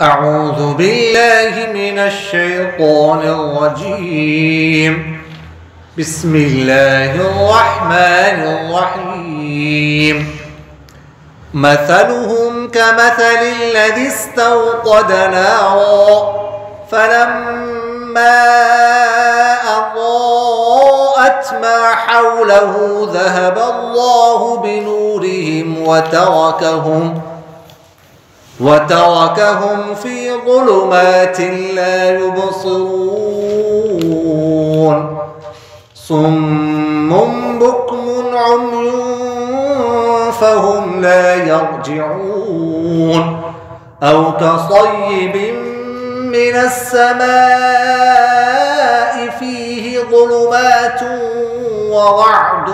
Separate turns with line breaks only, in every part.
أعوذ بالله من الشيطان الرجيم. بسم الله الرحمن الرحيم. مثلهم كمثل الذي استوقد نارا فلما أضاءت ما حوله ذهب الله بنورهم وتركهم في ظلمات لا يبصرون صم بكم عمي فهم لا يرجعون أو كصيب من السماء فيه ظلمات ورعد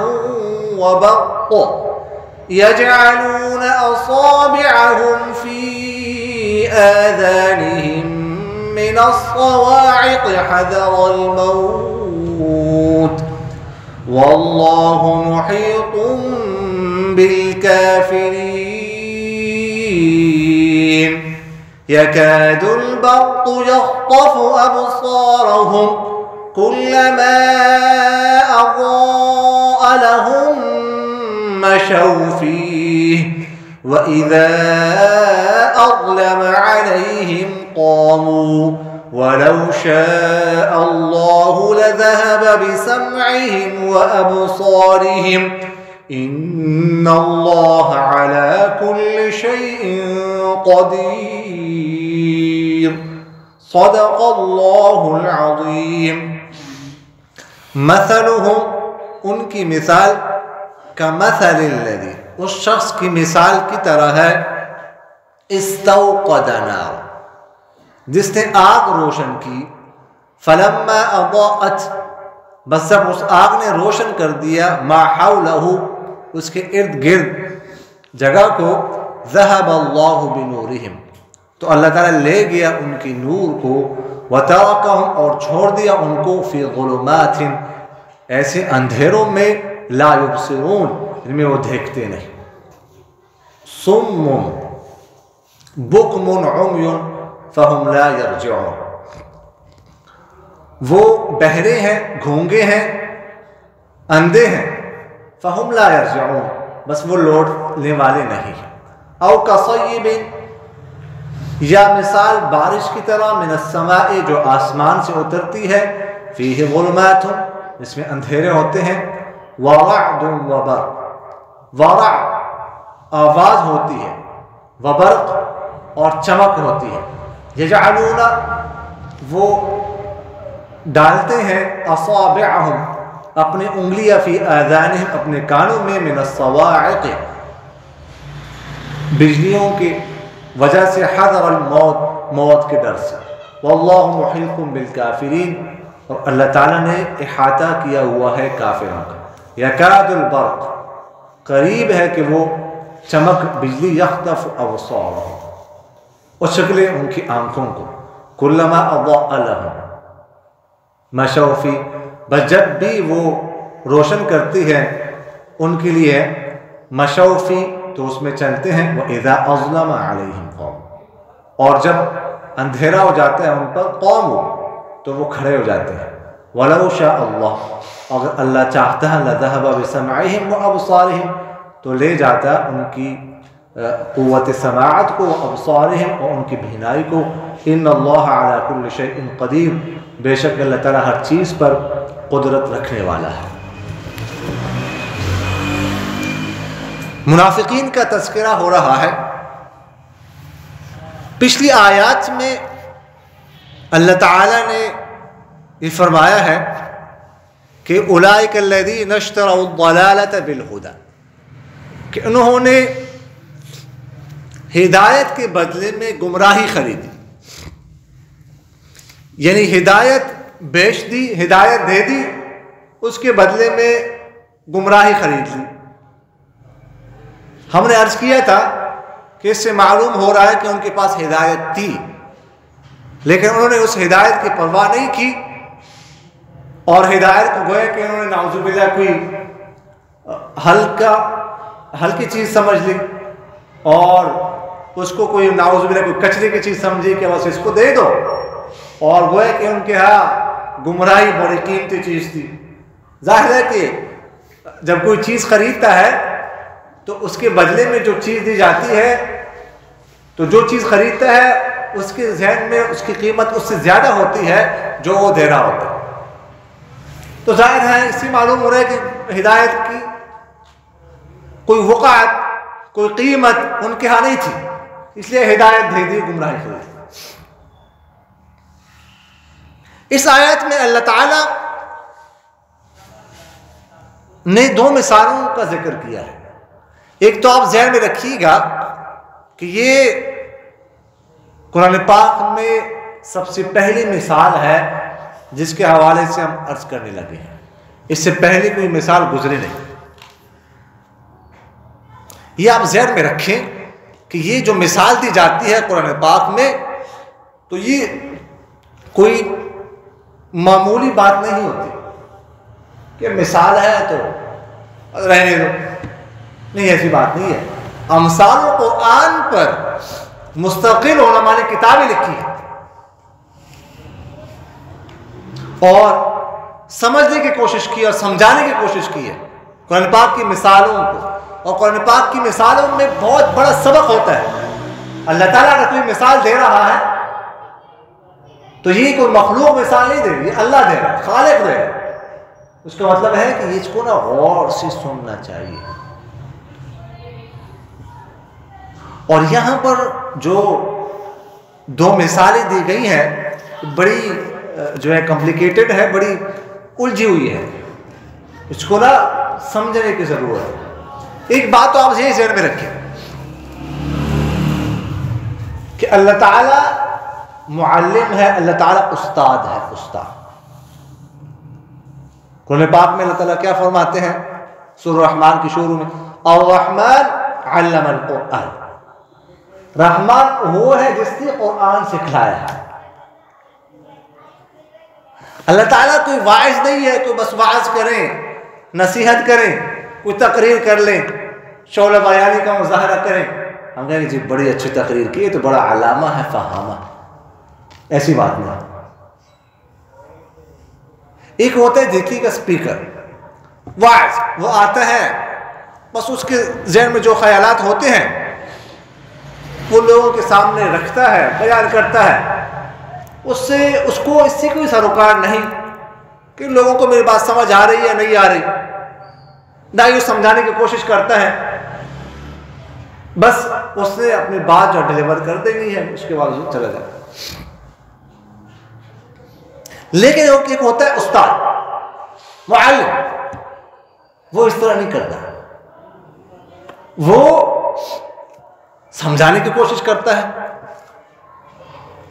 وبرق يجعلون أصابعهم في آذانهم من الصواعق حذر الموت والله محيط بالكافرين يكاد البرق يخطف أبصارهم كلما أضاء لهم مشوا فيه وإذا أظلم عليهم قاموا ولو شاء الله لذهب بسمعهم وأبصارهم إن الله على كل شيء قدير صدق الله العظيم. مثلهم ان کی مثال کمثل الذی اس شخص کی مثال کی طرح ہے استوقد نار جس نے آگ روشن کی فلما اضاءت بس جب اس آگ نے روشن کر دیا ما حولہ اس کے ارد گرد جگہ کو ذہب اللہ بنورہم تو اللہ تعالیٰ لے گیا ان کی نور کو وترکہم اور چھوڑ دیا ان کو فی ظلمات ایسے اندھیروں میں لا یبصرون جن میں وہ دیکھتے نہیں صم بکم عمی فہم لا یرجعون وہ بہرے ہیں گھونگے ہیں اندھے ہیں فہم لا یرجعون بس وہ لوٹنے والے نہیں ہیں او کصیب یا مثال بارش کی طرح من السماء جو آسمان سے اترتی ہے فیہ ظلمات جس میں اندھیرے ہوتے ہیں ورعد وبرق ورعد آواز ہوتی ہے وبرق اور چمک ہوتی ہے یجعلون وہ ڈالتے ہیں اصابعہم اپنی انگلیاں فی آذانہم اپنے کانوں میں من الصواعق بجلیوں کی وجہ سے حذر الموت موت کے ڈر سے واللہ محیط بالکافرین اور اللہ تعالیٰ نے احاطہ کیا ہوا ہے کافروں کا یکاد البرق قریب ہے کہ وہ چمک بجلی یخطف ابصارہم اور شکلیں ان کی آنکھوں کو کلما اضاء لہم مشوا فیہ بس جب بھی وہ روشن کرتی ہے ان کے لیے مشوا فیہ تو اس میں چلتے ہیں وَإِذَا أَظْلَمَ عَلَيْهِمْ قَوْمٌ اور جب اندھیرا ہو جاتا ہے ان پر قوموا تو وہ کھڑے ہو جاتے ہیں وَلَوْ شَاءَ اللَّهُ اگر اللہ چاہتا ہے لَذَهَبَ بِسَمْعِهِمْ وَأَبْصَارِهِمْ تو لے جاتا ان کی قوت سماعت کو ابصارہم اور ان کی بینائی کو ان اللہ علی کل شیء قدیر بے شک اللہ تعالیٰ ہر چیز پر قدرت رکھنے والا ہے. منافقین کا تذکرہ ہو رہا ہے. پچھلی آیات میں اللہ تعالیٰ نے یہ فرمایا ہے کہ اولئک الذین اشتروا الضلالۃ بالہدی کہ انہوں نے ہدایت کے بدلے میں گمراہی خریدی یعنی ہدایت بیچ دی ہدایت دے دی اس کے بدلے میں گمراہی خرید لی. ہم نے عرض کیا تھا کہ اس سے معلوم ہو رہا ہے کہ ان کے پاس ہدایت تھی لیکن انہوں نے اس ہدایت کی پرواہ نہیں کی اور ہدایت کو گویا کہ انہوں نے نعوذ باللہ کوئی ہلکی چیز سمجھ لی اور اس کو کوئی نعوذ باللہ کوئی کچرے کی چیز سمجھی کہ بس اس کو دے دو، اور گویا کہ ان کے ہاں گمراہی بڑی قیمتی چیز تھی۔ ظاہر ہے کہ جب کوئی چیز خریدتا ہے تو اس کے بدلے میں جو چیز دی جاتی ہے، تو جو چیز خریدتا ہے اس کے ذہن میں اس کی قیمت اس سے زیادہ ہوتی ہے جو وہ دے رہا ہوتا ہے۔ تو ظاہر ہے اس سے معلوم ہو رہا ہے کہ ہدایت کی کوئی وقعت، کوئی قیمت ان کے ہاں نہیں تھی، اس لیے ہدایت دے دی، گمراہی خرید۔ اس آیت میں اللہ تعالی نے دو مثالوں کا ذکر کیا ہے۔ ایک تو آپ ذہن میں رکھیے گا کہ یہ قرآن پاک میں سب سے پہلی مثال ہے جس کے حوالے سے ہم عرض کرنے لگے ہیں، اس سے پہلے کوئی مثال گزرے نہیں۔ یہ آپ ذہن میں رکھیں کہ یہ جو مثال دی جاتی ہے قرآن پاک میں، تو یہ کوئی معمولی بات نہیں ہوتی کہ مثال ہے تو رہنے دو، نہیں، ایسی بات نہیں ہے۔ امثال قرآن پر مستقل علماء نے کتابیں لکھی ہیں اور سمجھنے کی کوشش کی اور سمجھانے کی کوشش کی ہے قرآن پاک کی مثالوں کو، اور قرآن پاک کی مثالوں میں بہت بڑا سبق ہوتا ہے۔ اللہ تعالیٰ اگر کوئی مثال دے رہا ہے تو یہ کوئی مخلوق مثال نہیں دے رہی، یہ اللہ دے رہا ہے، خالق دے رہا ہے۔ اس کا مطلب ہے کہ اس کو نا غور سے سننا چاہیے۔ اور یہاں پر جو دو مثالیں دی گئی ہیں بڑی جو ہے کمپلیکیٹڈ ہے، بڑی الجھی ہوئی ہے، اس کو نا سمجھنے کی ضرورت ہے۔ ایک بات تو آپ یہ ذہن میں رکھیں کہ اللہ تعالیٰ معلم ہے، اللہ تعالیٰ استاد ہے، استاد۔ قرآن پاک میں اللہ تعالیٰ کیا فرماتے ہیں سورہ رحمان کی شروع میں؟ الرحمن علم القرآن، رحمان وہ ہے جس نے قرآن سکھلایا ہے۔ اللہ تعالیٰ کوئی واعظ نہیں ہے، کوئی بس واعظ کریں، نصیحت کریں، کوئی تقریر کر لیں، شعلہ بیانی کا مظاہرہ کریں، ہم کہیں جی بڑی اچھی تقریر کی، تو بڑا علامہ ہے، فہامہ، ایسی بات نہیں۔ ایک ہوتا ہے دیکھی کا سپیکر، واعظ، وہ آتا ہے، بس اس کے ذہن میں جو خیالات ہوتے ہیں وہ لوگوں کے سامنے رکھتا ہے، بیان کرتا ہے، اس کو اس سے کوئی سروکار نہیں کہ لوگوں کو میری بات سمجھ آ رہی ہے یا نہیں آ رہی، نہ ہی وہ سمجھانے کی کوشش کرتا ہے، بس اس نے اپنی بات جو ڈیلیور کر دینی ہے، اس کے باوجود چلا جاتا ہے۔ لیکن ایک ہوتا ہے استاد، معلم، وہ اس طرح نہیں کرتا، وہ سمجھانے کی کوشش کرتا ہے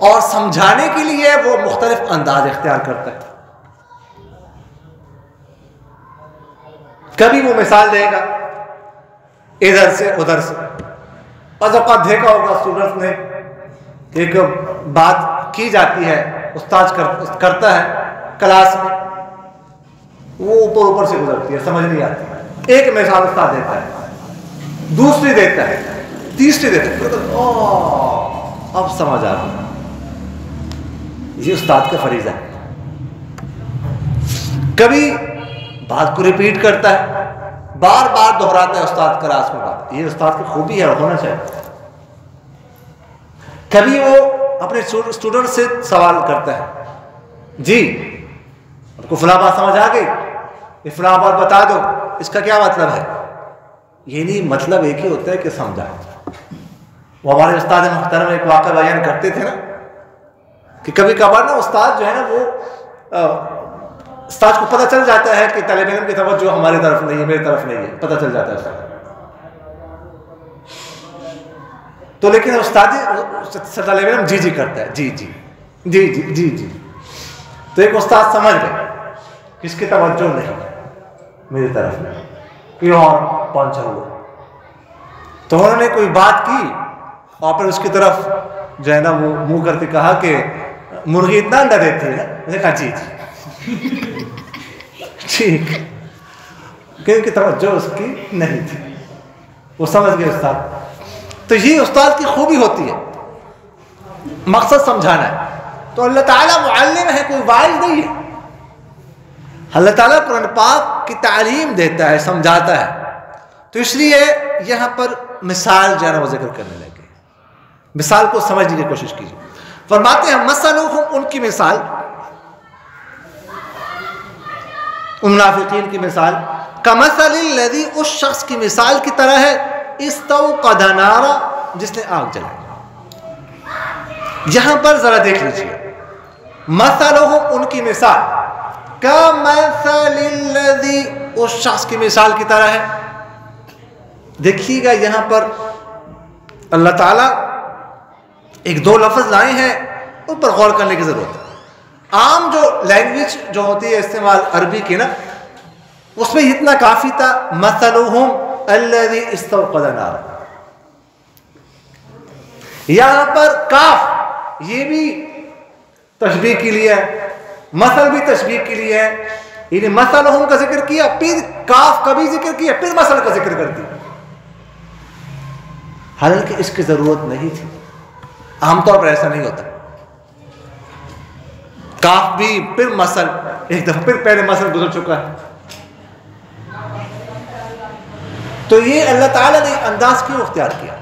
اور سمجھانے کے لیے وہ مختلف انداز اختیار کرتا ہے۔ کبھی وہ مثال دے گا ادھر سے ادھر سے، بعض اوقات دیکھا ہوگا اسٹوڈنٹس نے ایک بات کی جاتی ہے، استاد کرتا ہے کلاس میں، وہ اوپر سے گزرتی ہے، سمجھ نہیں آتی، ایک مثال استاد دیتا ہے، دوسری دیتا ہے، تیسری دیتا ہے، اب سمجھ آ گیا۔ یہ استاد کا فریضہ ہے۔ کبھی بات کو ریپیٹ کرتا ہے، بار بار دہراتا ہے استاد کلاس میں بات، یہ استاد کی خوبی ہے، ہونا چاہیے۔ کبھی وہ اپنے اسٹوڈنٹ سے سوال کرتا ہے، جی آپ کو فلاں بات سمجھ آ گئی، یہ فلاں بات بتا دو، اس کا کیا مطلب ہے؟ یہ نہیں، مطلب ایک ہی ہوتا ہے کہ سمجھا۔ وہ ہمارے استاد محترم ایک واقعہ بیان کرتے تھے نا کہ کبھی کبھار نا استاد جو ہے نا، وہ استاد کو پتہ چل جاتا ہے کہ طالب علم کی توجہ ہماری طرف نہیں ہے، میری طرف نہیں ہے، پتہ چل جاتا ہے استاد، تو لیکن استاد طالب علم جی کرتا ہے، جی جی جی جی جی جی، تو ایک استاد سمجھ گئے کہ اس کی توجہ نہیں میری طرف نہیں، کوئی اور پہنچا ہوا، تو انہوں نے کوئی بات کی اور پھر اس کی طرف جو ہے نا وہ منہ کر کے کہا کہ مرغی اتنا انڈا دیتی ہے نا؟ میں نے کہا جی جی ٹھیک، کیونکہ توجہ اس کی نہیں تھی، وہ سمجھ گئے استاد۔ تو تو یہ استاد کی خوبی ہوتی ہے، مقصد سمجھانا ہے. تو اللہ تعالیٰ معلم ہے، کوئی واعظ نہیں ہے. اللہ تعالیٰ قرآن پاک کی تعلیم دیتا ہے، سمجھاتا ہے. تو اس لیے یہاں پر مثال جو ہے نا وہ ذکر کرنے لگے. مثال کو سمجھنے کی کوشش کیجیے. فرماتے ہیں مثلہم، ان کی مثال، ان منافقین کی مثال، کمثل الذی، اس شخص کی مثال کی طرح ہے، استوقد نارا، جس نے آگ جلائی. یہاں پر ذرا دیکھ لیجیے، مثلہم، ان کی مثال، کمثل الذی، اس شخص کی مثال کی طرح ہے. دیکھیے گا یہاں پر اللہ تعالیٰ ایک دو لفظ لائے ہیں، ان پر غور کرنے کی ضرورت ہے. عام جو لینگویج جو ہوتی ہے استعمال عربی کی نا، اس میں اتنا کافی تھا، مثلہم الذی استوقد نارا. یہاں پر کاف یہ بھی تشبیہ کے لیے ہے، مثل بھی تشبیہ کے لیے ہے. یعنی مثلہم کا ذکر کیا، پھر کاف کا بھی ذکر کیا، پھر مثل کا ذکر کر دیا. حالانکہ اس کی ضرورت نہیں تھی. عام طور پر ایسا نہیں ہوتا. کاف بھی پھر مثل، ایک دفعہ پھر پہلے مثل گزر چکا ہے. تو یہ اللہ تعالیٰ نے انداز کیوں اختیار کیا؟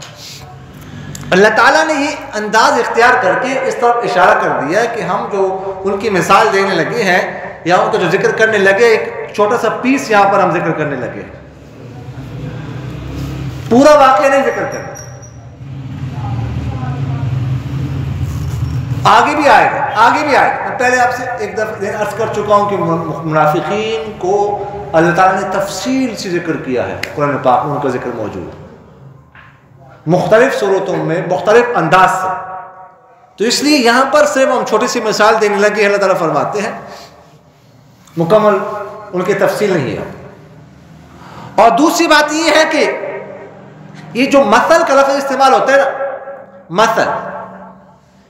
اللہ تعالیٰ نے یہ انداز اختیار کر کے اس طرف اشارہ کر دیا کہ ہم جو ان کی مثال دینے لگے ہیں یا ان کا جو ذکر کرنے لگے، ایک چھوٹا سا پیس یہاں پر ہم ذکر کرنے لگے، پورا واقعہ نہیں ذکر کرنا. آگے بھی آئے گا، آگے بھی آئے گا. میں پہلے آپ سے ایک دفعہ عرض کر چکا ہوں کہ منافقین کو اللہ تعالیٰ نے تفصیل سے ذکر کیا ہے. قرآن پاک میں ان کا ذکر موجود ہے مختلف صورتوں میں، مختلف انداز سے. تو اس لیے یہاں پر صرف ہم چھوٹی سی مثال دینے لگے. اللہ تعالیٰ فرماتے ہیں مکمل ان کی تفصیل نہیں ہے. اور دوسری بات یہ ہے کہ یہ جو مثل کا لفظ استعمال ہوتا ہے نا، مثل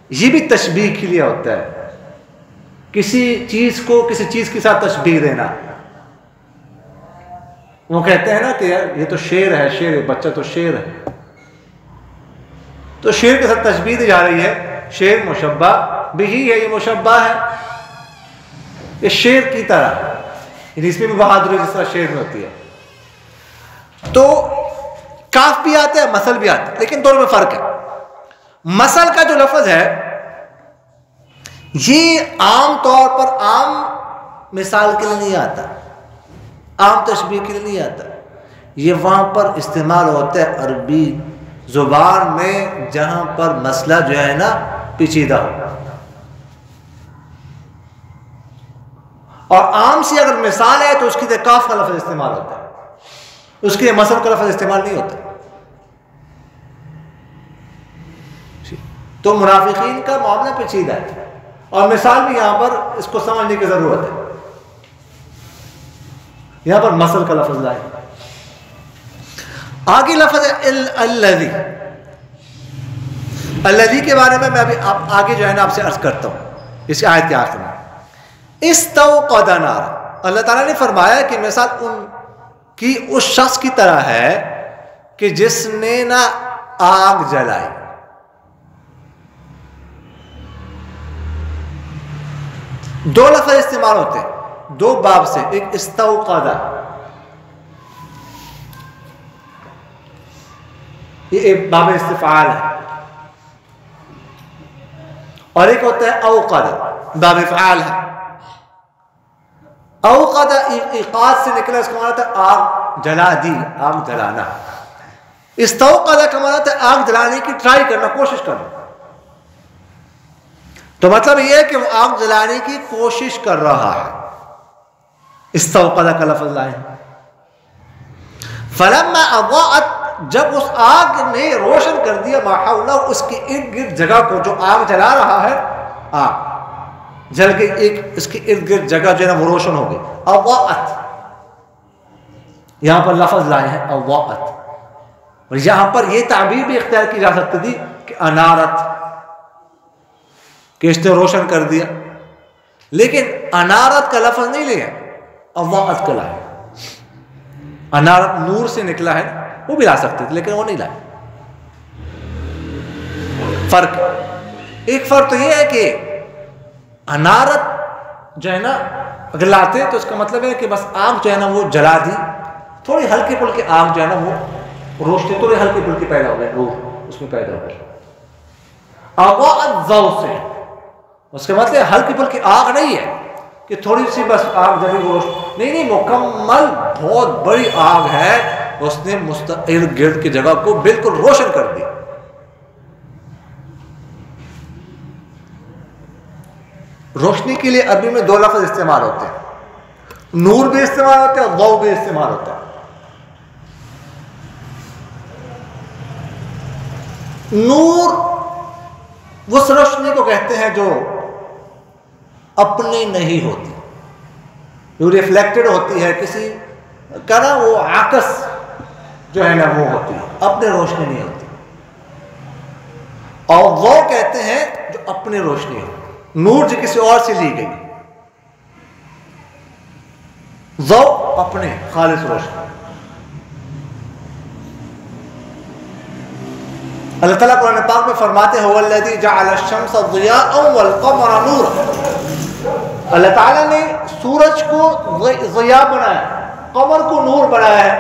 یہ بھی تشبیہ کے لیے ہوتا ہے. کسی چیز کو کسی چیز کے ساتھ تشبیہ دینا. وہ کہتے ہیں نا کہ یار یہ تو شیر ہے، شیر ہے، بچہ تو شیر ہے، تو شیر کے ساتھ تشبیہ دی جا رہی ہے. شیر مشبہ بھی ہے، یہ مشبہ ہے، یہ شیر کی طرح، اس میں بھی بہادری جس طرح شیر میں ہوتی ہے. تو کاف بھی آتا ہے، مثل بھی آتا ہے، لیکن دونوں میں فرق ہے. مثل کا جو لفظ ہے یہ عام طور پر عام مثال کے لیے نہیں آتا، عام تشبیہ کے لیے نہیں آتا. یہ وہاں پر استعمال ہوتا ہے عربی زبان میں جہاں پر مسئلہ جو ہے نا پیچیدہ ہو. اور عام سی اگر مثال ہے تو اس کی لیے کاف کا لفظ استعمال ہوتا ہے، اس کے لیے مثل کا لفظ استعمال نہیں ہوتا. تو منافقین کا معاملہ پیچیدہ ہے، اور مثال بھی یہاں پر اس کو سمجھنے کی ضرورت ہے. یہاں پر مثل کا لفظ لائے. آگے لفظ ہے الذی. الذی کے بارے میں ابھی آگے جو ہے نا آپ سے عرض کرتا ہوں اس آیت کے آخر میں. استوقد نارا، اللہ تعالیٰ نے فرمایا کہ مثال ان کی اس شخص کی طرح ہے کہ جس نے نا آگ جلائی. دو لفظ استعمال ہوتے ہیں دو باب سے، ایک استوقد، یہ ایک باب استفعال ہے، اور ایک ہوتا ہے اوقد، باب افعال ہے. اوقد ایقاد سے نکلا، اس کا معنی ہے آگ جلا دی، آگ جلانا. استوقد کا معنی ہے آگ جلانے کی ٹرائی کرنا، کوشش کرنا. تو مطلب یہ ہے کہ وہ آگ جلانے کی کوشش کر رہا ہے. استوقد کا لفظ لائے. فلما اضاءت، جب اس آگ نے روشن کر دیا ما حولہ، اس کے ارد گرد جگہ کو، جو آگ جلا رہا ہے، آگ جل کے ایک اس کے ارد گرد جگہ جو ہے نا وہ روشن ہو گئی. اضاءت، یہاں پر لفظ لائے ہیں اضاءت. اور یہاں پر یہ تعبیر بھی اختیار کی جا سکتی تھی کہ انارت، کہ اس نے روشن کر دیا، لیکن انارت کا لفظ نہیں لیا، اضاءت کا لائے. انارت نور سے نکلا ہے، وہ بھی لا سکتے تھے لیکن وہ نہیں لائے. فرق. ایک فرق تو یہ ہے کہ انارت جو ہے نا اگر لاتے ہیں تو اس کا مطلب ہے کہ بس آگ جو ہے نا وہ جلا دی, تھوڑی ہلکی پھلکی آگ جو ہے نا وہ روشنی تھوڑی ہلکی پھلکی پیدا ہو گئی, نور اس میں پیدا ہو گئی. اضاءت ضوء سے اس کا مطلب ہلکی پھلکی آگ نہیں ہے کہ تھوڑی سی بس آگ جلی وہ روشنی, نہیں, مکمل بہت بڑی آگ ہے, اس نے ارد گرد کی جگہ کو بالکل روشن کر دی. روشنی کے لیے عربی میں دو لفظ استعمال ہوتے ہیں, نور بھی استعمال ہوتا ہے اور ضوء بھی استعمال ہوتا ہے. نور اس روشنی کو کہتے ہیں جو اپنی نہیں ہوتی, جو ریفلیکٹڈ ہوتی ہے کسی کا نا, وہ عکس جو ہے نا وہ ہوتی ہے, اپنے روشنی نہیں ہوتی. اور ضوء کہتے ہیں جو اپنی روشنی ہو, نور جو کسی اور سے لی گئی, ضوء اپنے خالص روشنی. اللہ تعالیٰ قرآن پاک میں فرماتے ہیں هو الذی جعل الشمس ضیاء والقمر نورا, اللہ تعالیٰ نے سورج کو ضیاء بنایا, قمر کو نور بنایا ہے,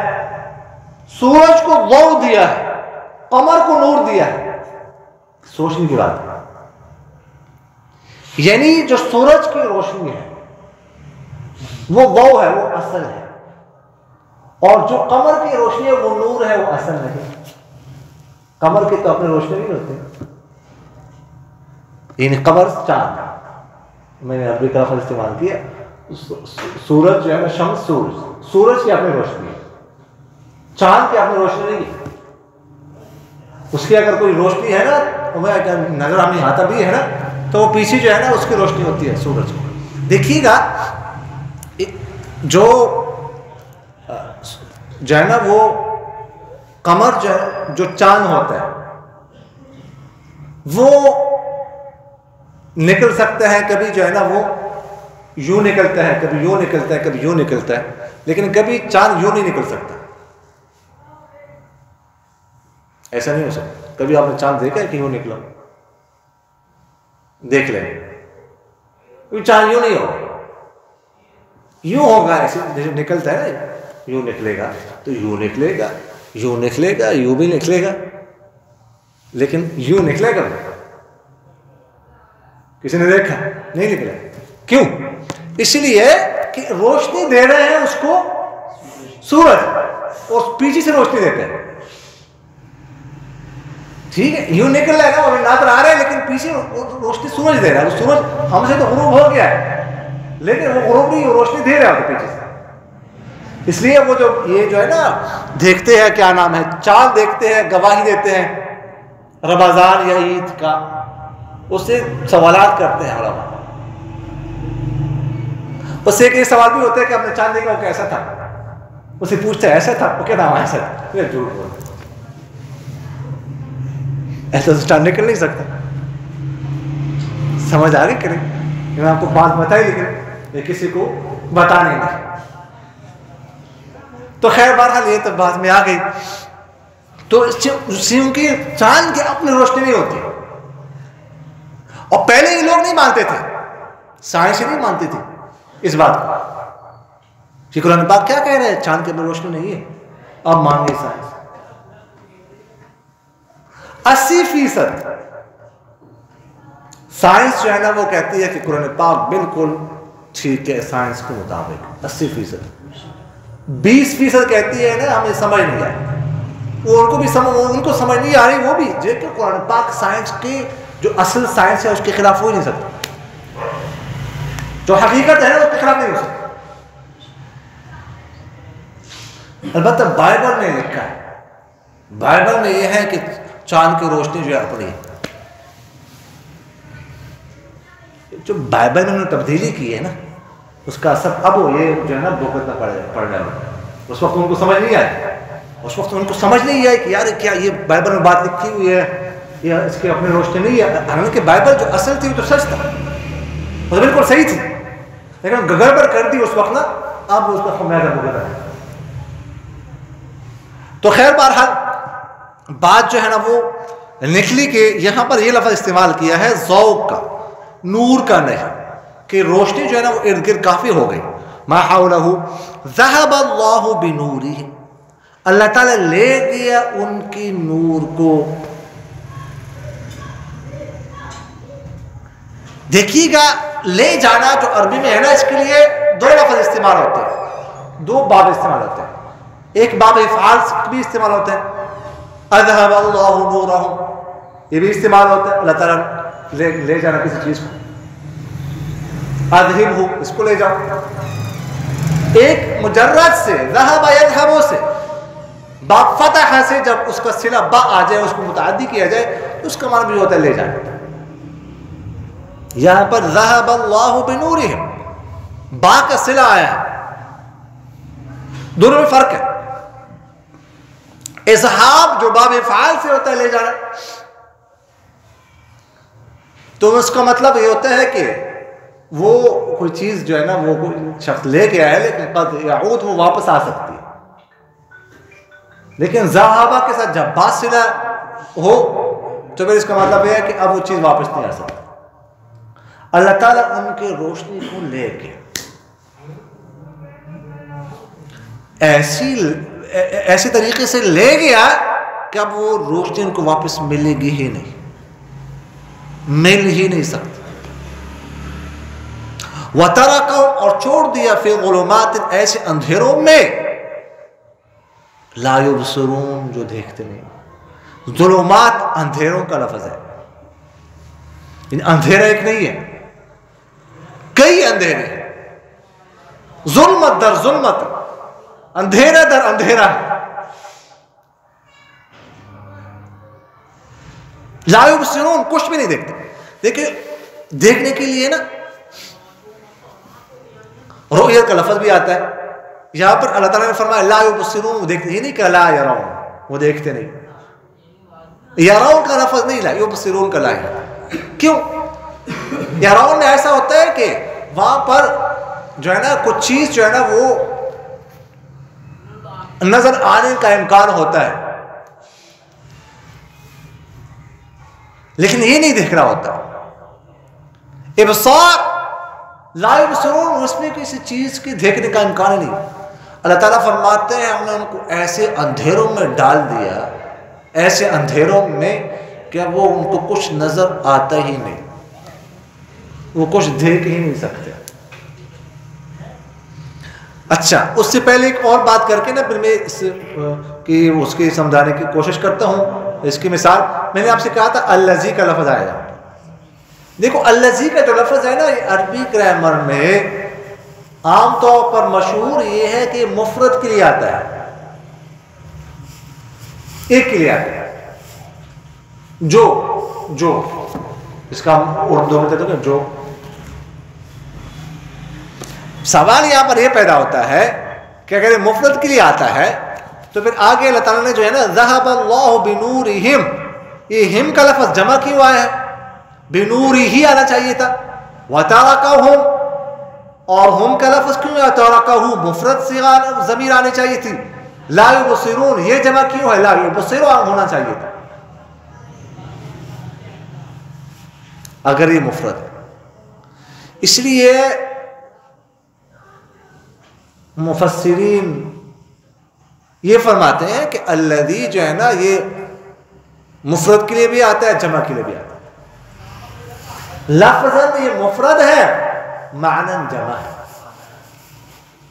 سورج کو ضوء دیا ہے, قمر کو نور دیا ہے. سوچنے کی بات ہے, یعنی جو سورج کی روشنی ہے وہ ضوء ہے, وہ اصل ہے, اور جو قمر کی روشنی ہے وہ نور ہے, وہ اصل نہیں. قمر کی تو اپنے روشنی نہیں ہوتی, یعنی قمر چاند, میں نے عربی کا لفظ استعمال کیا, سورج جو ہے نا شمس, سورج کی اپنی روشنی ہے, چاند کی اپنی روشنی نہیں ہے. اس کی اگر کوئی روشنی ہے نا, نظر ہمیں آتا بھی ہے نا, تو وہ پیچھے جو ہے نا اس کی روشنی ہوتی ہے سورج کو. دیکھیے گا جو ہے نا وہ قمر جو چاند ہوتا ہے وہ نکل سکتا ہے, کبھی جو ہے نا وہ یوں نکلتا ہے, کبھی یوں نکلتا ہے, کبھی یوں نکلتا ہے, لیکن کبھی چاند یوں نہیں نکل سکتا. ایسا نہیں ہو سکتا. کبھی آپ نے چاند دیکھا ہے کہ یوں نکلا؟ دیکھ لیں, چاند یوں نہیں ہوگا, یوں ہوگا. ایسے نکلتا ہے نا, یوں نکلے گا تو یوں نکلے گا, یوں نکلے گا, یوں بھی نکلے گا, لیکن یوں نکلے گا. کسی نے دیکھا؟ نہیں نکلا. کیوں؟ اس لیے کہ روشنی دے رہے ہیں اس کو سورج, اور پیچھے سے روشنی دیتے ہیں. ٹھیک ہے, یوں نکل رہا ہے نا, اور نظر آ رہا ہے, لیکن پیچھے روشنی سورج دے رہا ہے. وہ سورج ہم سے تو غروب ہو گیا ہے, لیکن وہ غروب نہیں, روشنی دے رہا ہے پیچھے سے. اس لیے وہ یہ جو ہے نا دیکھتے ہیں, کیا نام ہے, چاند دیکھتے ہیں, گواہی دیتے ہیں رمضان یا عید کا, اس سے سوالات کرتے ہیں علماء. اس سے ایک یہ سوال بھی ہوتا ہے کہ ہم نے چاند دیکھا, وہ کیسا تھا, اسے پوچھتے ہیں ایسا تھا, وہ کیا نام ایسا تھا, پھر جھوٹ بولتے, ایسا تو چاند نکل نہیں سکتا. سمجھ آ گئی کہ نہیں؟ میں آپ کو بات بتائی, لیکن یہ کسی کو بتانے نہیں. تو خیر بہرحال یہ تو بات میں آ گئی. تو کیونکہ چاند کی اپنی روشنی نہیں ہوتی, اور پہلے یہ لوگ نہیں مانتے تھے, سائنس نہیں مانتی تھی اس بات کو کہ قرآن پاک کیا کہہ رہے ہیں, چاند کی اپنی روشنی نہیں ہے. اب مان گئی سائنس. 80% سائنس جو ہے نا وہ کہتی ہے کہ قرآن پاک بالکل ٹھیک ہے سائنس کے مطابق. 80%. 20% کہتی ہے نا ہمیں سمجھ نہیں آئی, وہ ان کو سمجھ نہیں آ رہی, وہ بھی جو کہ قرآن پاک سائنس کی جو اصل سائنس ہے اس کے خلاف ہو ہی نہیں سکتا, جو حقیقت ہے اس کے خلاف نہیں ہو سکتا. البتہ بائبل نے لکھا ہے, بائبل میں یہ ہے کہ چاند کی روشنی جو ہے اپنی, جو بائبل میں انہوں نے تبدیلی کی ہے نا اس کا اثر اب یہ جو ہے نا بھگتنا پڑ رہا ہے. اس وقت ان کو سمجھ نہیں آئی, اس وقت ان کو سمجھ نہیں آئی کہ یار کیا یہ بائبل میں بات لکھی ہوئی ہے یا اس کی اپنی روشنی نہیں ہے. حالانکہ بائبل جو اصل تھی وہ تو سچ تھا, وہ تو بالکل صحیح تھی, لیکن گڑبڑ کر دی اس وقت نا, اب اس کا خمیازہ بھگت رہا ہے. تو خیر بہرحال بات جو ہے نا وہ نکلی کہ یہاں پر یہ لفظ استعمال کیا ہے ذوق کا، نور کا نہیں، کہ روشنی جو ہے نا وہ ارد گرد کافی ہو گئی. ما حولہ ذہب اللہ بنورہم، اللہ تعالیٰ لے گیا ان کی نور کو. دیکھیے گا لے جانا جو عربی میں ہے نا، اس کے لیے دو لفظ استعمال ہوتے ہیں، دو باب استعمال ہوتے ہیں. ایک باب افعال بھی استعمال ہوتے ہیں، اذهب اللہ نورہم، یہ بھی استعمال ہوتا ہے اللہ تعالیٰ لے جانا کسی چیز کو. اذہبہ، اس کو لے جاؤ. ایک مجرد سے ذہب یذہب سے، با فتح سے جب اس کا صلہ با آ جائے، اس کو متعدی کیا جائے تو اس کا معنی بھی ہوتا ہے لے جانا. یہاں پر ذہب اللہ بنورہم، با کا صلہ آیا ہے، دونوں میں فرق ہے. اذہاب جو باب افعال سے ہوتا ہے لے جانا، تو اس کا مطلب یہ ہوتا ہے کہ وہ کوئی چیز جو ہے نا وہ کوئی شخص لے کے آیا لیکن قد یعود وہ واپس آ سکتی ہے. لیکن ذہابہ کے ساتھ جب با صلہ ہو تو پھر اس کا مطلب یہ ہے کہ اب وہ چیز واپس نہیں آ سکتی. اللہ تعالیٰ ان کے روشنی کو لے کے ایسی طریقے سے لے گیا کہ اب وہ روشنی ان کو واپس ملے گی ہی نہیں، مل ہی نہیں سکتی. وَتَرَكَهُمْ، اور چھوڑ دیا فِي ظُلُمَاتٍ، ایسے اندھیروں میں لَا يُبْصِرُونَ، جو دیکھتے نہیں. ظلمات اندھیروں کا لفظ ہے، اندھیرا ایک نہیں ہے، کئی اندھیرے ہیں. ظلمت در ظلمت، اندھیرا در اندھیرا ہے. لا یبصرون، کچھ بھی نہیں دیکھتے. دیکھیں دیکھنے کے لیے نا رؤیت کا لفظ بھی آتا ہے. یہاں پر اللہ تعالیٰ نے فرمایا لا یبصرون، وہ دیکھتے ہی نہیں، کہ لا یرون، وہ دیکھتے نہیں. یرون کا لفظ نہیں، لا یبصرون کا لا ہے. کیوں؟ یرون میں ایسا ہوتا ہے کہ وہاں پر جو ہے نا کچھ چیز جو ہے نا وہ نظر آنے کا امکان ہوتا ہے لیکن یہ نہیں دیکھ رہا ہوتا. ابصار لا یبصرون، اس میں کسی چیز کی دیکھنے کا امکان نہیں. اللہ تعالیٰ فرماتے ہیں ہم نے ان کو ایسے اندھیروں میں ڈال دیا، ایسے اندھیروں میں کہ وہ ان کو کچھ نظر آتا ہی نہیں، وہ کچھ دیکھ ہی نہیں سکتے. اچھا، اس سے پہلے ایک اور بات کر کے نا پھر میں اس کی سمجھانے کی کوشش کرتا ہوں. اس کی مثال میں نے آپ سے کہا تھا الذی کا لفظ آیا. دیکھو الذی کا جو لفظ ہے نا، یہ عربی گرامر میں عام طور پر مشہور یہ ہے کہ مفرد کے لیے آتا ہے، ایک کے لیے آتا ہے. جو اس کا اردو میں کہتے ہیں جو. سوال یہاں پر یہ پیدا ہوتا ہے کہ اگر یہ مفرد کے لیے آتا ہے تو پھر آگے اللہ تعالیٰ نے جو ہے نا ذہب اللہ بنورہم، یہ ہم کا لفظ جمع کیوں آیا ہے؟ بنوری ہی آنا چاہیے تھا. وَتَرَكَهُمْ، اور ہم کا لفظ کیوں ہے؟ تَرَكَهُ مفرد صیغہ ضمیر آنی چاہیے تھی. لا یبصرون یہ جمع کیوں ہے؟ لا یبصرون ہونا چاہیے تھا اگر یہ مفرد ہے. اس لیے مفسرین یہ فرماتے ہیں کہ الذی جو ہے نا یہ مفرد کے لیے بھی آتا ہے، جمع کے لیے بھی آتا ہے. لفظاً یہ مفرد ہے، معناً جمع ہے.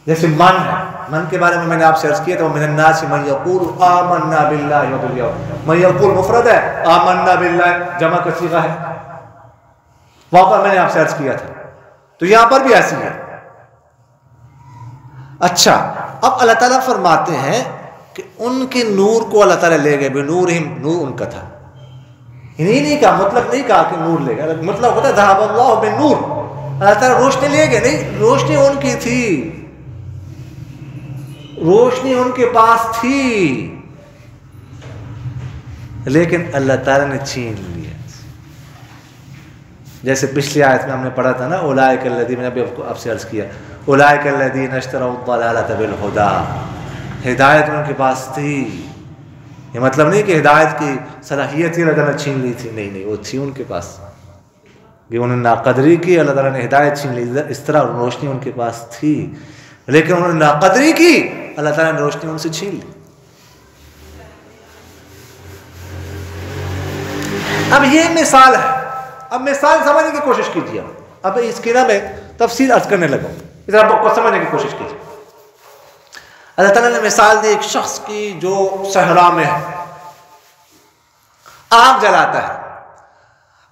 جیسے من ہے، من کے بارے میں نے آپ سے عرض کیا تھا من الناس من یقول آمنا باللہ وبالیوم. من یقول مفرد ہے، آمنا باللہ جمع کا صیغہ ہے. وہاں پر میں نے آپ سے عرض کیا تھا. تو یہاں پر بھی ایسی ہے. اچھا، اب اللہ تعالیٰ فرماتے ہیں کہ ان کے نور کو اللہ تعالیٰ لے گئے. بنورہم، نور ان کا تھا. انہیں نہیں کہا، مطلب نہیں کہا کہ نور لے گئے، مطلب ہوتا ہے ذہب اللہ بالنور، اللہ تعالیٰ روشنی لے گئے. نہیں، روشنی ان کی تھی، روشنی ان کے پاس تھی لیکن اللہ تعالیٰ نے چھین لیا. جیسے پچھلی آیت میں ہم نے پڑھا تھا نا اولئک الذین، میں نے ابھی آپ سے عرض کیا اولئک الذین اشتروا الضلالۃ بالہدی، ہدایت ان کے پاس تھی یہ مطلب نہیں کہ ہدایت کی صلاحیت ہی اللہ تعالیٰ نے چھین لی تھی، نہیں نہیں، وہ تھی ان کے پاس، کہ انہوں نے ناقدری کی، اللہ تعالیٰ نے ہدایت چھین لی، اس طرح روشنی ان کے پاس تھی، لیکن انہوں نے ناقدری کی، اللہ تعالیٰ نے روشنی ان سے چھین لی۔ اب یہ مثال ہے، اب مثال سمجھنے کی کوشش کیجیے، اب اس کی نا میں تفصیل عرض کرنے لگا، اس آپ کو سمجھنے کی کوشش کیجیے۔ اللہ تعالیٰ نے مثال دی ایک شخص کی جو صحرا میں آگ جلاتا ہے۔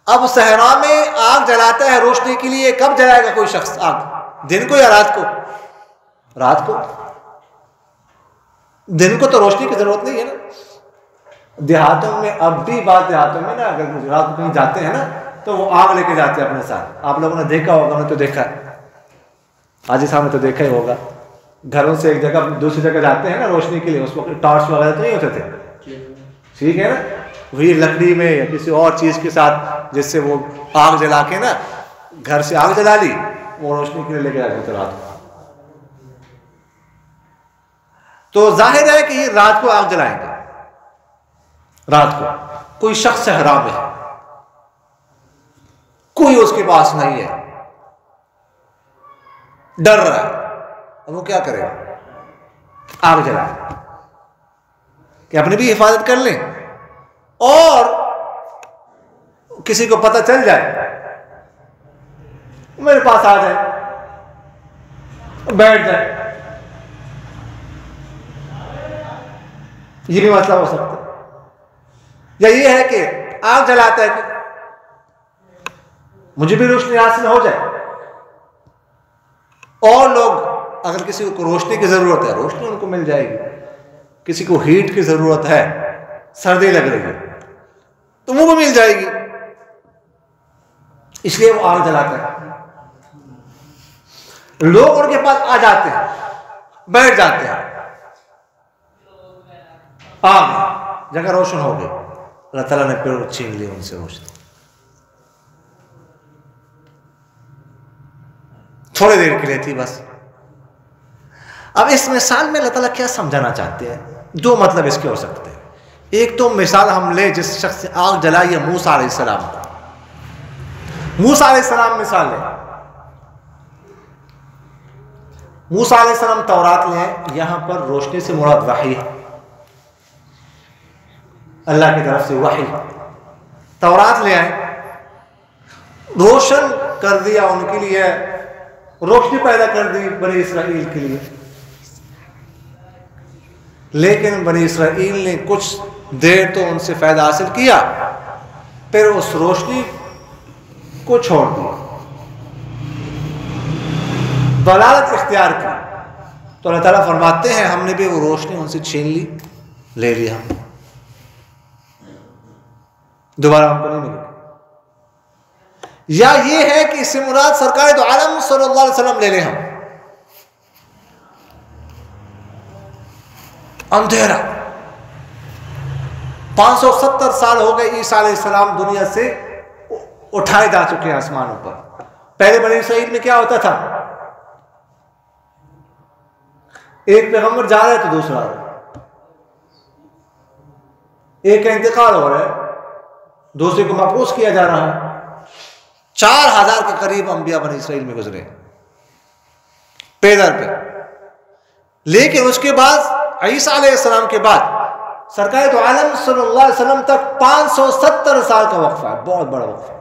اب صحرا میں آگ جلاتا ہے روشنی کے لیے، کب جلائے گا کوئی شخص آگ؟ دن کو یا رات کو؟ رات کو۔ دن کو تو روشنی کی ضرورت نہیں ہے نا۔ دیہاتوں میں اب بھی بعض دیہاتوں میں نا اگر رات کو کہیں جاتے ہیں نا تو وہ آگ لے کے جاتے ہیں اپنے ساتھ۔ آپ لوگوں نے دیکھا ہوگا، میں نے تو دیکھا ہے، حاجی صاحب نے تو دیکھا ہی ہوگا، گھروں سے ایک جگہ دوسری جگہ جاتے ہیں نا روشنی کے لیے، اس وقت ٹارچ وغیرہ تو نہیں ہوتے تھے، ٹھیک ہے نا، وہی لکڑی میں یا کسی اور چیز کے ساتھ جس سے وہ آگ جلا کے نا گھر سے آگ جلا لی، وہ روشنی کے لیے لے کے جاتے تھے رات کو۔ تو ظاہر ہے کہ یہ رات کو آگ جلائیں گے، رات کو کوئی شخص صحرا میں ہے، کوئی اس کے پاس نہیں ہے، ڈر رہا ہے، اور وہ کیا کرے؟ آگ جلائے کہ اپنی بھی حفاظت کر لیں اور کسی کو پتہ چل جائے میرے پاس آ جائے، بیٹھ جائے۔ یہ بھی مسئلہ ہو سکتا ہے، یا یہ ہے کہ آگ جلاتا ہے کہ مجھے بھی روشنی حاصل ہو جائے، اور لوگ اگر کسی کو روشنی کی ضرورت ہے روشنی ان کو مل جائے گی، کسی کو ہیٹ کی ضرورت ہے، سردی لگ رہی ہے تو وہ بھی مل جائے گی، اس لیے وہ آگ جلاتا ہے۔ لوگ ان کے پاس آ جاتے ہیں، بیٹھ جاتے ہیں، آگ جگہ روشن ہو گئی، اللہ تعالیٰ نے پھر چھین لی ان سے روشنی، تھوڑی دیر کے لیے تھی بس۔ اب اس مثال میں اللہ تعالیٰ کیا سمجھانا چاہتے ہیں؟ دو مطلب اس کے ہو سکتے ہیں۔ ایک تو مثال ہم لے جس شخص نے آگ جلائی ہے موسیٰ علیہ السلام کو، موسیٰ علیہ السلام مثال لیں، موسیٰ علیہ السلام تورات لیں، یہاں پر روشنی سے مراد وحی ہے، اللہ کی طرف سے وحی، تورات لے آئے، روشن کر دیا ان کے لیے، روشنی پیدا کر دی بنی اسرائیل کے لیے، لیکن بنی اسرائیل نے کچھ دیر تو ان سے فائدہ حاصل کیا، پھر اس روشنی کو چھوڑ دیا، ضلالت اختیار کی، تو اللہ تعالیٰ فرماتے ہیں ہم نے بھی وہ روشنی ان سے چھین لی، لے لی، ہم دوبارہ ہم کو نہیں ملے۔ یا یہ ہے کہ اس سے مراد سرکار دو عالم صلی اللہ علیہ وسلم لے لیں ہم، اندھیرا 570 سال ہو گئے عیسیٰ علیہ السلام دنیا سے اٹھائے جا چکے ہیں آسمانوں پر۔ پہلے بنی اسرائیل میں کیا ہوتا تھا؟ ایک پیغمبر جا رہا ہے تو دوسرا آ رہا ہے، ایک کا انتقال ہو رہا ہے دوسرے کو مبعوث کیا جا رہا ہے۔ 4000 کے قریب انبیاء بنی اسرائیل میں گزرے پیدر پہ، لیکن اس کے بعد عیسیٰ علیہ السلام کے بعد سرکار دو عالم صلی اللہ علیہ وسلم تک 570 سال کا وقفہ ہے، بہت بڑا وقفہ۔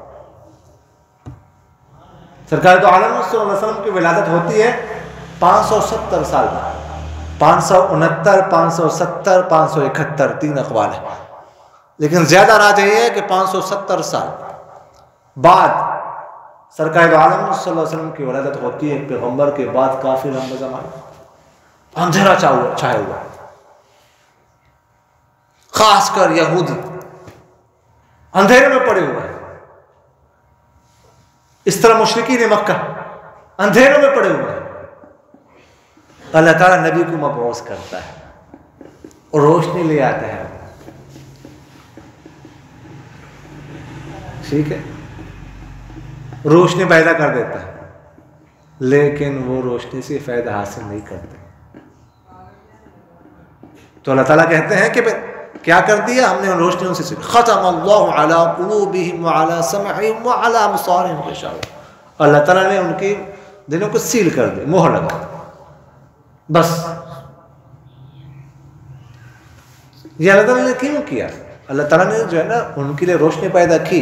سرکار دو عالم صلی اللہ علیہ وسلم کی ولادت ہوتی ہے 570 سال بعد، 569 570 571 تین اقوال ہیں، لیکن زیادہ راجح یہ ہے کہ 570 سال بعد سرکار دو عالم صلی اللہ علیہ وسلم کی ولادت ہوتی ہے، پیغمبر کے بعد کافی لمبا زمانہ اندھیرا چھائے ہوا، خاص کر یہودی اندھیرے میں پڑے ہوئے ہیں، اس طرح مشرکین مکہ اندھیروں میں پڑے ہوئے ہیں۔ اللہ تعالیٰ نبی کو مبعوث کرتا ہے اور روشنی لے آتا ہے، ٹھیک ہے، روشنی پیدا کر دیتا ہے، لیکن وہ روشنی سے فائدہ حاصل نہیں کرتے۔ تو اللہ تعالیٰ کہتے ہیں کیا کر دیا ہم نے ان روشنیوں سے ختم اللہ علی قلوبہم وعلی سمعہم وعلی ابصارہم غشاوہ، اللہ تعالیٰ نے ان کے دلوں کو سیل کر دیا، مہر لگا دی۔ بس یہ اللہ تعالیٰ نے کیوں کیا؟ اللہ تعالیٰ نے جو ہے نا ان کے لیے روشنی پیدا کی،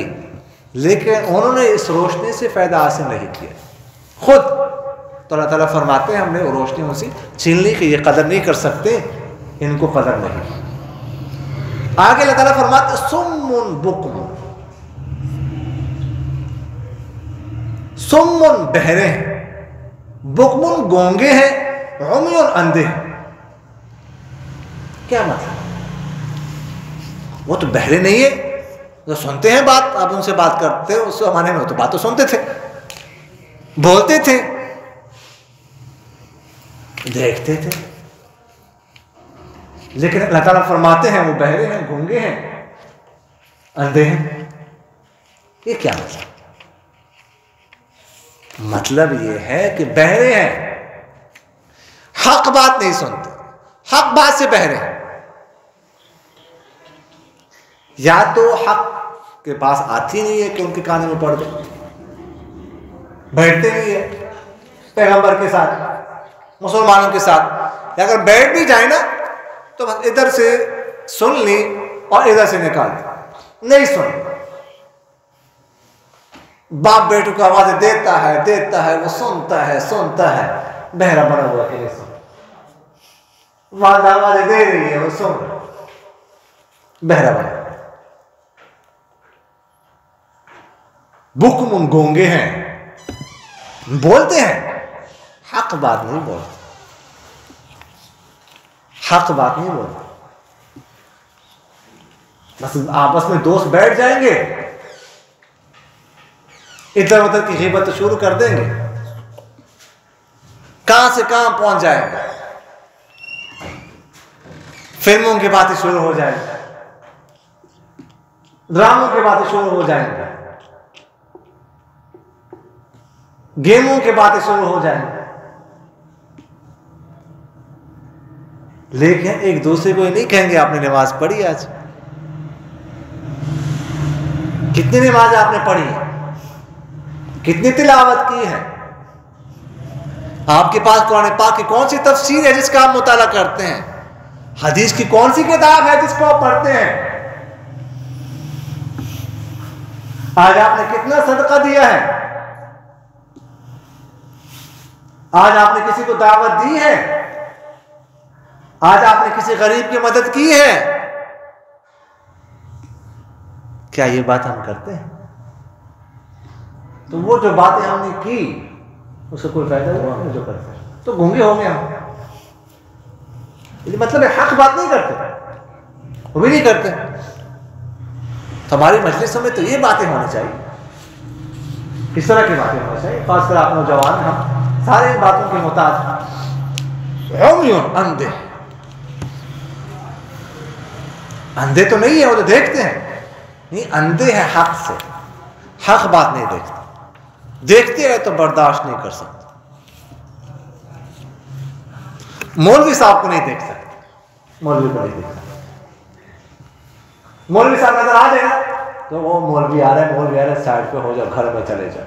لیکن انہوں نے اس روشنی سے فائدہ حاصل نہیں کیا خود، تو اللہ تعالیٰ فرماتے ہیں ہم نے وہ روشنی ان سے چھین لی کہ یہ قدر نہیں کر سکتے، ان کو قدر نہیں۔ آگے اللہ تعالیٰ فرماتے سم بکم، سم بہرے ہیں، بکم گونگے ہیں، عمی اندھے ہیں۔ کیا مطلب؟ وہ تو بہرے نہیں ہے، جو سنتے ہیں بات، آپ ان سے بات کرتے ہو، اس زمانے میں تو بات تو سنتے تھے، بولتے تھے، دیکھتے تھے، لیکن اللہ تعالیٰ فرماتے ہیں وہ بہرے ہیں، گونگے ہیں، اندھے ہیں۔ یہ کیا مطلب؟ مطلب یہ ہے کہ بہرے ہیں، حق بات نہیں سنتے، حق بات سے بہرے ہیں، یا تو حق کے پاس آتی نہیں ہے کہ ان کے کانے میں پڑ جائے، بیٹھتے نہیں ہے پیغمبر کے ساتھ، مسلمانوں کے ساتھ، یا اگر بیٹھ بھی جائے نا تو بس ادھر سے سن لی اور ادھر سے نکال دی، نہیں سن۔ باپ بیٹوں کو آوازیں دیتا ہے، وہ سنتا ہے، بہرا بنا ہوا کہ نہیں سن، والدہ آوازیں دے رہی ہے، وہ سن، بہرا بنا۔ بکم گونگے ہیں، بولتے ہیں، حق بات نہیں بولتے، حق بات نہیں بولتے، بس آپس میں دوست بیٹھ جائیں گے، ادھر ادھر کی غیبت شروع کر دیں گے، کہاں سے کہاں پہنچ جائیں گے، فلموں کی باتیں شروع ہو جائیں گے، ڈراموں کی باتیں شروع ہو جائیں گے، گیموں کی باتیں شروع ہو جائیں گے، لیکن ایک دوسرے کو یہ نہیں کہیں گے آپ نے نماز پڑھی آج، کتنی نماز آپ نے پڑھی ہے، کتنی تلاوت کی ہے، آپ کے پاس قرآن پاک کی کون سی تفسیر ہے جس کا آپ مطالعہ کرتے ہیں، حدیث کی کون سی کتاب ہے جس کو آپ پڑھتے ہیں، آج آپ نے کتنا صدقہ دیا ہے، آج آپ نے کسی کو دعوت دی ہے، آج آپ نے کسی غریب کی مدد کی ہے، کیا یہ بات ہم کرتے ہیں؟ تو وہ جو باتیں ہم نے کی اس سے کوئی فائدہ ہوا ہم جو کرتے ہیں تو گونگے ہو گئے ہم، مطلب ہے حق بات نہیں کرتے، وہ بھی نہیں کرتے۔ تو ہماری مجلسوں میں تو یہ باتیں ہونی چاہیے، اس طرح کی باتیں ہونی چاہیے، خاص کر آپ نوجوان ہم سارے ان باتوں کے محتاج۔ عمیون اندھے، اندھے تو نہیں ہے، وہ تو دیکھتے ہیں، نہیں اندھے ہیں حق سے، حق بات نہیں دیکھتے، دیکھتے ہیں تو برداشت نہیں کر سکتے، مولوی صاحب کو نہیں دیکھ سکتے، مولوی کو نہیں دیکھ سکتے، مولوی صاحب نظر آ جائے نا تو وہ مولوی آ رہا ہے سائڈ پہ ہو جاؤ، گھر میں چلے جاؤ،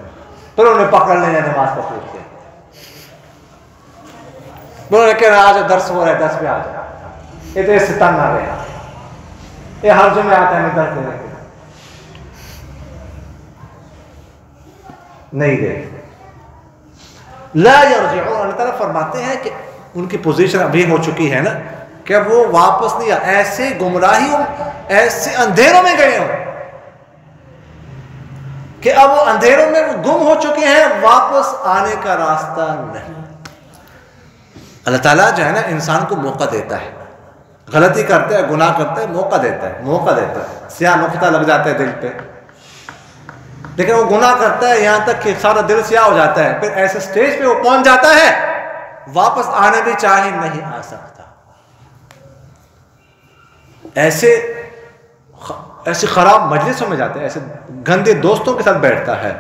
پھر انہیں پکڑ لینا، نماز کا پوچھتے ہیں، انہوں نے کہنا آ جاؤ درس ہو رہا ہے، درس پہ آ جاؤ، یہ تو اس سے تنگ نہ رہے، یہ ہر جمعے آتا ہے میں درس دینے کے نہیں دیکھتے۔ لا یرجعون، اللہ تعالیٰ فرماتے ہیں کہ ان کی پوزیشن ابھی ہو چکی ہے نا کہ اب وہ واپس نہیں، ایسے گمراہیوں، ایسے اندھیروں میں گئے ہوں کہ اب وہ اندھیروں میں گم ہو چکے ہیں، واپس آنے کا راستہ نہیں۔ اللہ تعالیٰ جو ہے نا انسان کو موقع دیتا ہے، غلطی کرتا ہے، گناہ کرتا ہے، موقع دیتا ہے، سیاہ نقطہ لگ جاتا ہے دل پہ، لیکن وہ گناہ کرتا ہے یہاں تک کہ سارا دل سیاہ ہو جاتا ہے، پھر ایسے سٹیج پہ وہ پہنچ جاتا ہے واپس آنے بھی چاہے نہیں آ سکتا، ایسے خراب مجلسوں میں جاتے ہیں، ایسے گندے دوستوں کے ساتھ بیٹھتا ہے،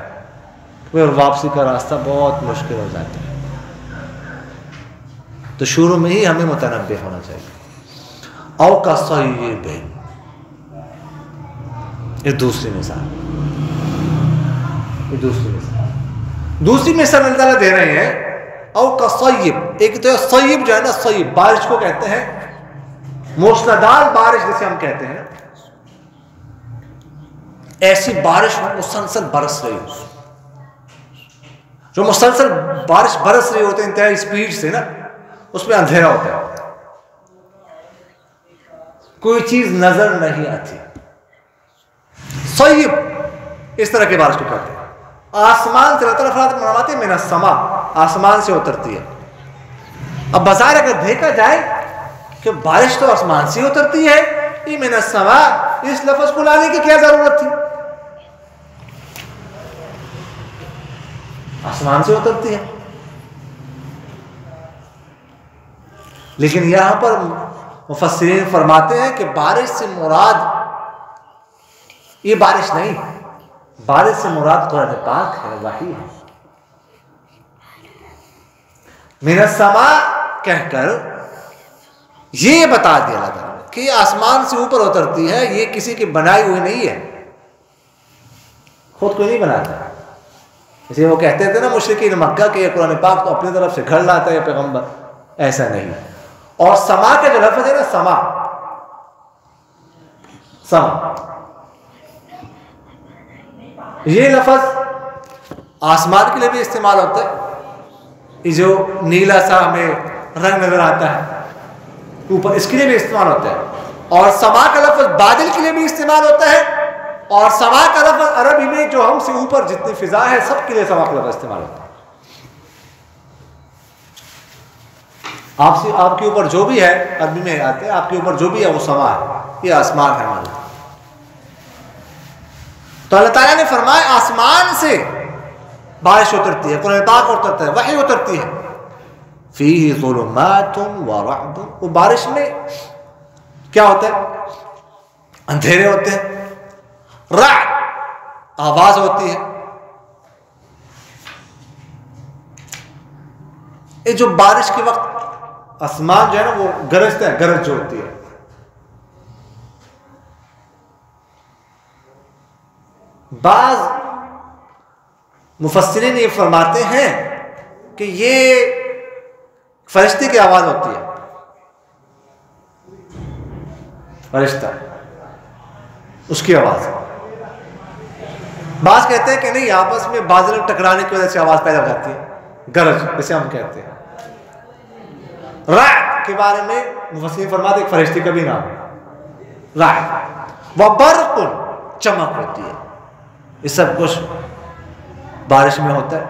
پھر واپسی کا راستہ بہت مشکل ہو جاتا ہے۔ تو شروع میں ہی ہمیں متنبہ ہونا چاہیے۔ او کا صیب، یہ دوسری مثال، دوسری مثال اللہ تعالیٰ دے رہے ہیں، او کصیب، ایک تو صیب جو ہے نا، صیب بارش کو کہتے ہیں، موسلادھار بارش جسے ہم کہتے ہیں، ایسی بارش مسلسل برس رہی ہو، جو مسلسل بارش برس رہی ہوتے ہیں انتہائی سپیڈ سے نا، اس میں اندھیرا ہوتا ہے، کوئی چیز نظر نہیں آتی، صیب اس طرح کی بارش کو کہتے ہیں۔ آسمان سے اللہ تعالیٰ فرماتے ہیں من السماء، آسمان سے اترتی ہے۔ اب بظاہر اگر دیکھا جائے کہ بارش تو آسمان سے اترتی ہے، یہ من السماء اس لفظ کو لانے کی کیا ضرورت تھی؟ آسمان سے اترتی ہے، لیکن یہاں پر مفسرین فرماتے ہیں کہ بارش سے مراد یہ بارش نہیں، بارش سے مراد قرآن پاک ہے، وحی ہے۔ من السماء کہہ کر یہ بتا دیا اللہ تعالیٰ نے کہ یہ آسمان سے اوپر اترتی ہے، یہ کسی کی بنائی ہوئی نہیں ہے، خود کوئی نہیں بناتا۔ اسے وہ کہتے تھے نا مشرکین مکہ کہ یہ قرآن پاک تو اپنی طرف سے گھڑ لاتا ہے پیغمبر، ایسا نہیں۔ اور سما کا جو لفظ ہے نا، سما یہ لفظ آسمان کے لیے بھی استعمال ہوتا ہے، یہ جو نیلا سا ہمیں رنگ نظر آتا ہے اوپر، اس کے لیے بھی استعمال ہوتا ہے، اور سما کا لفظ بادل کے لیے بھی استعمال ہوتا ہے، اور سما کا لفظ عربی میں جو ہم سے اوپر جتنی فضا ہے سب کے لیے سما کا لفظ استعمال ہوتا ہے۔ آپ کے اوپر جو بھی ہے، عربی میں آتے ہیں، آپ کے اوپر جو بھی ہے وہ سما ہے، یہ آسمان ہے ہمارا۔ تو اللہ تعالیٰ نے فرمایا آسمان سے بارش اترتی ہے، قرآن پاک اترتا ہے، وحی اترتی ہے، فیہ ظلمات ورعد، وہ بارش میں کیا ہوتا ہے؟ اندھیرے ہوتے ہیں، رعد آواز ہوتی ہے۔ یہ جو بارش کے وقت آسمان جو ہے نا وہ گرجتا ہے، گرج جو ہوتی ہے، بعض مفسرین یہ فرماتے ہیں کہ یہ فرشتے کی آواز ہوتی ہے، فرشتہ اس کی آواز۔ بعض کہتے ہیں کہ نہیں، آپس میں بادل ٹکرانے کی وجہ سے آواز پیدا ہو جاتی ہے، گرج جسے ہم کہتے ہیں۔ رعد کے بارے میں مفسرین فرماتے ہیں ایک فرشتے کا بھی نام ہے رعد، وبرق چمک ہوتی ہے، یہ سب کچھ بارش میں ہوتا ہے۔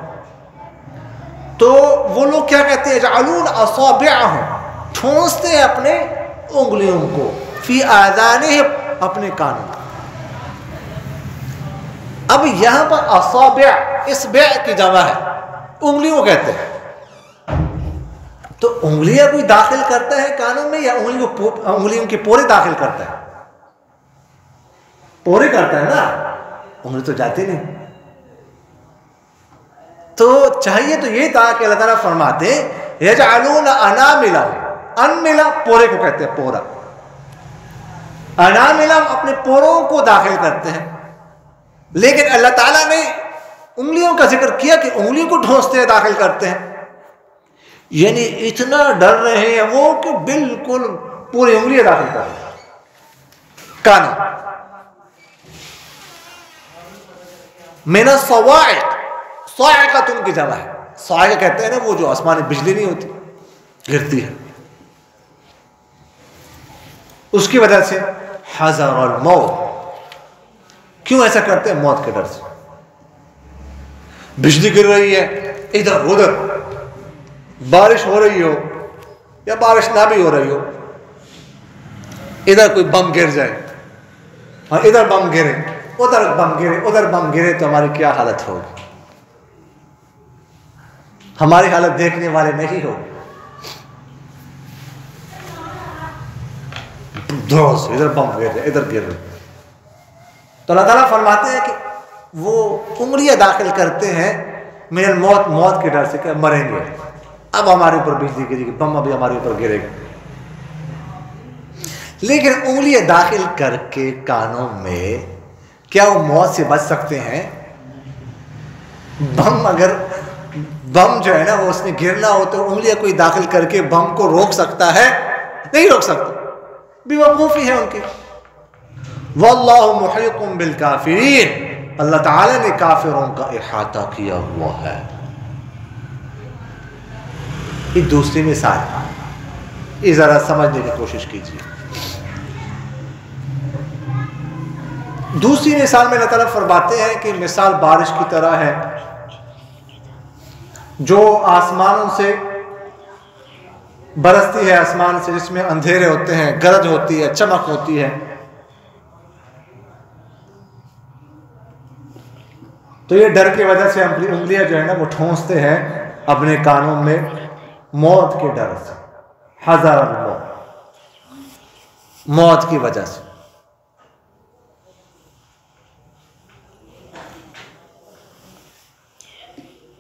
تو وہ لوگ کیا کہتے ہیں؟ یجعلون اصابعهم، ٹھونستے ہیں اپنے انگلیوں کو، فی آذانہم، اپنے کانوں کو۔ اب یہاں پر اصابع اصبع کی جمع ہے، انگلیوں کہتے ہیں، تو انگلیاں کوئی داخل کرتا ہے کانوں میں یا انگلیوں کے پورے داخل کرتا ہے؟ پورے کرتا ہے نا، انگلی تو جاتی نہیں۔ تو چاہیے تو یہ تھا کہ اللہ تعالیٰ فرماتے یجعلون اناملہ، انملہ پورے کو کہتے ہیں، پورا، اناملہ اپنے پوروں کو داخل کرتے ہیں، لیکن اللہ تعالیٰ نے انگلیوں کا ذکر کیا کہ انگلیوں کو ڈھونستے ہیں، داخل کرتے ہیں، یعنی اتنا ڈر رہے ہیں وہ کہ بالکل پوری انگلیاں داخل کر رہے ہیں کانوں۔ من الصواعق، صاعقۃ کی جمع ہے، صاعقہ کہتے ہیں نا وہ جو آسمانی بجلی نہیں ہوتی، گرتی ہے، اس کی وجہ سے حذر الموت، کیوں ایسا کرتے ہیں؟ موت کے ڈر سے۔ بجلی گر رہی ہے ادھر ادھر، بارش ہو رہی ہو یا بارش نہ بھی ہو رہی ہو، ادھر کوئی بم گر جائے اور ادھر بم گرے، ادھر بم گرے، ادھر بم گرے، تو ہماری کیا حالت ہوگی؟ ہماری حالت دیکھنے والے نہیں ہو، ادھر بم گر رہے، ادھر گر رہے۔ تو اللہ تعالیٰ فرماتے ہیں کہ وہ انگلیاں داخل کرتے ہیں من الموت، موت کے ڈر سے کہ مریں گے، اب ہمارے اوپر بجلی گرے گی، بم ابھی ہمارے اوپر گرے گا، لیکن انگلیاں داخل کر کے کانوں میں کیا وہ موت سے بچ سکتے ہیں؟ بم جو ہے نا وہ اس نے گرنا ہو تو انگلیاں کوئی داخل کر کے بم کو روک سکتا ہے؟ نہیں روک سکتا، بے وقوفی ہے ان کی۔ واللہ محیط بالکافرین، اللہ تعالی نے کافروں کا احاطہ کیا ہوا ہے۔ ایک دوسری مثال یہ ذرا سمجھنے کی کوشش کیجیے۔ دوسری مثال میں اللہ تعالیٰ فرماتے ہیں کہ مثال بارش کی طرح ہے جو آسمانوں سے برستی ہے، آسمان سے، جس میں اندھیرے ہوتے ہیں، گرج ہوتی ہے، چمک ہوتی ہے۔ تو یہ ڈر کی وجہ سے انگلیاں جو ہے نا وہ ٹھونستے ہیں اپنے کانوں میں موت کے ڈر سے، حذر الموت، موت کی وجہ سے۔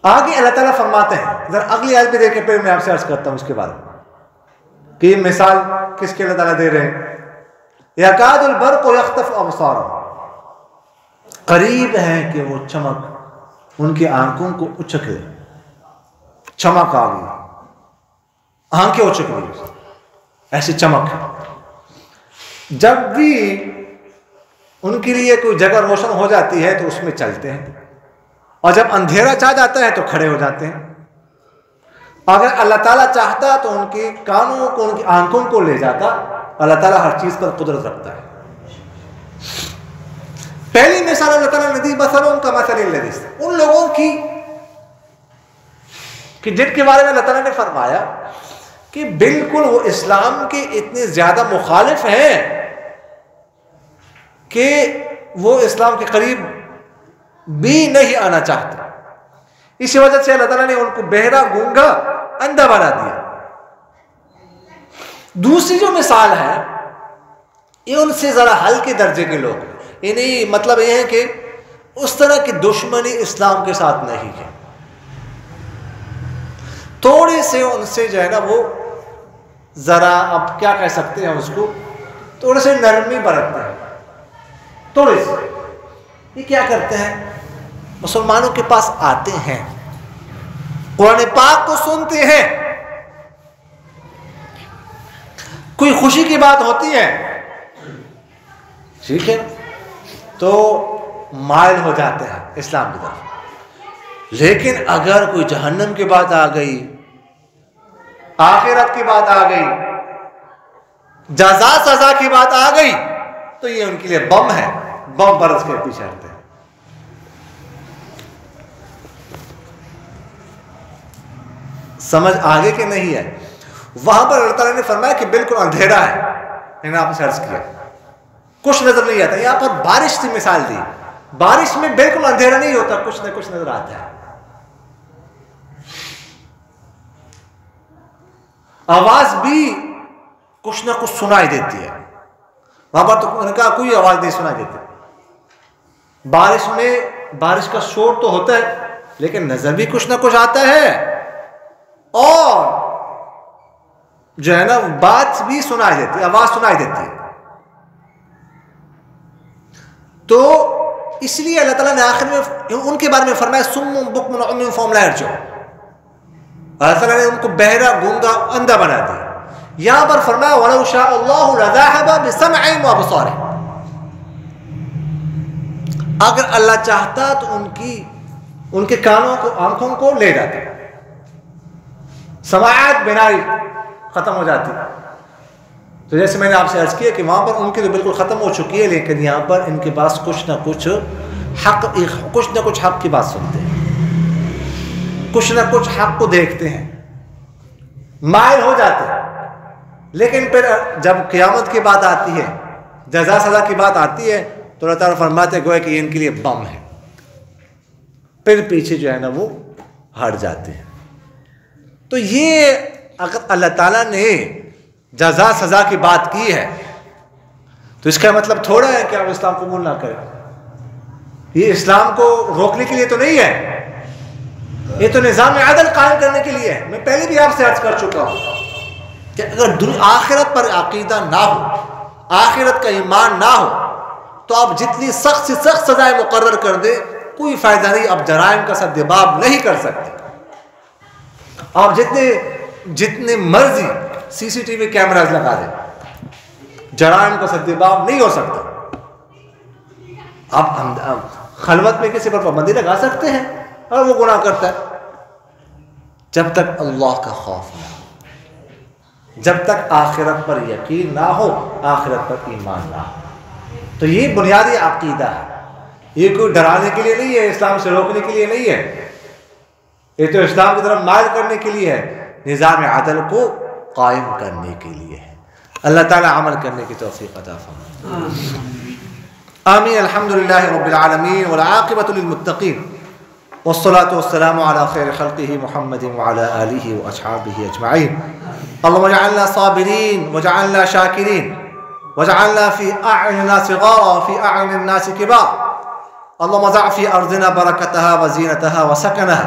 آگے اللہ تعالیٰ فرماتے ہیں، ذرا اگلی آیت بھی دیکھیں، پھر میں آپ سے عرض کرتا ہوں اس کے بارے میں کہ یہ مثال کس کے اللہ تعالیٰ دے رہے ہیں۔ یکاد البرق یخطف ابصارهم، قریب ہے کہ وہ چمک ان کی آنکھوں کو اچک لے، چمک آ گئی، آنکھیں اچک گئی، ایسی چمک ہے۔ جب بھی ان کے لیے کوئی جگہ روشن ہو جاتی ہے تو اس میں چلتے ہیں، اور جب اندھیرا چاہ جاتا ہے تو کھڑے ہو جاتے ہیں۔ اگر اللہ تعالیٰ چاہتا تو ان کے کانوں کو، ان کی آنکھوں کو لے جاتا۔ اللہ تعالیٰ ہر چیز پر قدرت رکھتا ہے۔ پہلی مثال اللہ تعالیٰ نے دی مثلوں کا مثل الذی، ان لوگوں کی کہ جن کے بارے میں اللہ تعالیٰ نے فرمایا کہ بالکل وہ اسلام کے اتنے زیادہ مخالف ہیں کہ وہ اسلام کے قریب بھی نہیں آنا چاہتے۔ اسی وجہ سے اللہ تعالیٰ نے ان کو بہرا، گونگا، اندھا بنا دیا۔ دوسری جو مثال ہے یہ ان سے ذرا ہلکے درجے کے لوگ ہیں، یعنی مطلب یہ ہے کہ اس طرح کی دشمنی اسلام کے ساتھ نہیں ہے، تھوڑے سے ان سے جو ہے نا وہ ذرا، اب کیا کہہ سکتے ہیں اس کو، تھوڑے سے نرمی برتتے ہیں، تھوڑے سے۔ یہ کیا کرتے ہیں؟ مسلمانوں کے پاس آتے ہیں، قرآن پاک کو سنتے ہیں، کوئی خوشی کی بات ہوتی ہے، ٹھیک ہے، تو مائل ہو جاتے ہیں اسلام کی طرف۔ لیکن اگر کوئی جہنم کی بات آ گئی، آخرت کی بات آ گئی، جزا سزا کی بات آ گئی، تو یہ ان کے لیے بم ہے، بم برس کے پیچھے ہٹتے ہیں۔ سمجھ آگے کہ نہیں ہے؟ وہاں پر اللہ تعالیٰ نے فرمایا کہ بالکل اندھیرا ہے، میں نے آپ سے عرض کیا کچھ نظر نہیں آتا۔ یہاں پر بارش سے مثال دی، بارش میں بالکل اندھیرا نہیں ہوتا، کچھ نہ کچھ نظر آتا ہے۔ آواز بھی کچھ نہ کچھ سنائی دیتی ہے، وہاں پر تو ان کا کوئی آواز نہیں سنائی دیتی۔ بارش میں بارش کا شور تو ہوتا ہے لیکن نظر بھی کچھ نہ کچھ آتا ہے، اور جو ہے نا بات بھی سنائی دیتی ہے، آواز سنائی دیتی ہے۔ تو اس لیے اللہ تعالیٰ نے آخر میں ان کے بارے میں فرمایا سم بکم عمی فہم لا یرجعون، اللہ تعالیٰ نے ان کو بہرا، گونگا، اندھا بنا دیا۔ یہاں پر فرمایا وَلَوْ شَاءَ اللَّهُ لَذَهَبَ بِسَمْعِهِمْ وَأَبْصَارِهِمْ، اگر اللہ چاہتا تو ان کے کانوں کو، آنکھوں کو لے جاتا، سماعت، بینائی ختم ہو جاتی۔ تو جیسے میں نے آپ سے عرض کیا کہ وہاں پر ان کی تو بالکل ختم ہو چکی ہے، لیکن یہاں پر ان کے پاس کچھ نہ کچھ حق کی بات سنتے ہیں، کچھ نہ کچھ حق کو دیکھتے ہیں، مائل ہو جاتے ہیں۔ لیکن پھر جب قیامت کی بات آتی ہے، جزا سزا کی بات آتی ہے، تو اللہ تعالیٰ فرماتے ہیں گویا کہ یہ ان کے لیے بم ہے، پھر پیچھے جو ہے نا وہ ہٹ جاتے ہیں۔ تو یہ اگر اللہ تعالیٰ نے جزا سزا کی بات کی ہے تو اس کا مطلب تھوڑا ہے کہ آپ اسلام قبول نہ کریں۔ یہ اسلام کو روکنے کے لیے تو نہیں ہے، یہ تو نظام عدل قائم کرنے کے لیے ہے۔ میں پہلے بھی آپ سے عرض کر چکا ہوں کہ اگر آخرت پر عقیدہ نہ ہو، آخرت کا ایمان نہ ہو، تو آپ جتنی سخت سے سخت سزائیں مقرر کر دیں کوئی فائدہ نہیں، آپ جرائم کا سدباب نہیں کر سکتے. آپ جتنے مرضی CCTV کیمراز لگا دیں، جرائم کا سدباب نہیں ہو سکتا. آپ خلوت میں کسی پر پابندی لگا سکتے ہیں اور وہ گناہ کرتا ہے، جب تک اللہ کا خوف نہ ہو، جب تک آخرت پر یقین نہ ہو، آخرت پر ایمان نہ ہو. تو یہ بنیادی عقیدہ ہے. یہ کوئی ڈرانے کے لیے نہیں ہے، اسلام سے روکنے کے لیے نہیں ہے، یہ تو اسلام کی طرف مائل کرنے کے لیے ہے، نظام عدل کو قائم کرنے کے لیے ہے. اللہ تعالیٰ عمل کرنے کی توفیق عطا فرمائے. آمین. الحمدللہ رب العالمین والعاقبۃ للمتقین والصلاة والسلام على خیر خلقہ محمد وعلى آلہ واصحابہ اجمعین. اللهم اجعلنا صابرین واجعلنا شاکرین واجعلنا في أعين الناس غارا وفي أعين الناس كبار. اللهم زع في أرضنا بركتها وزينتها وسكنها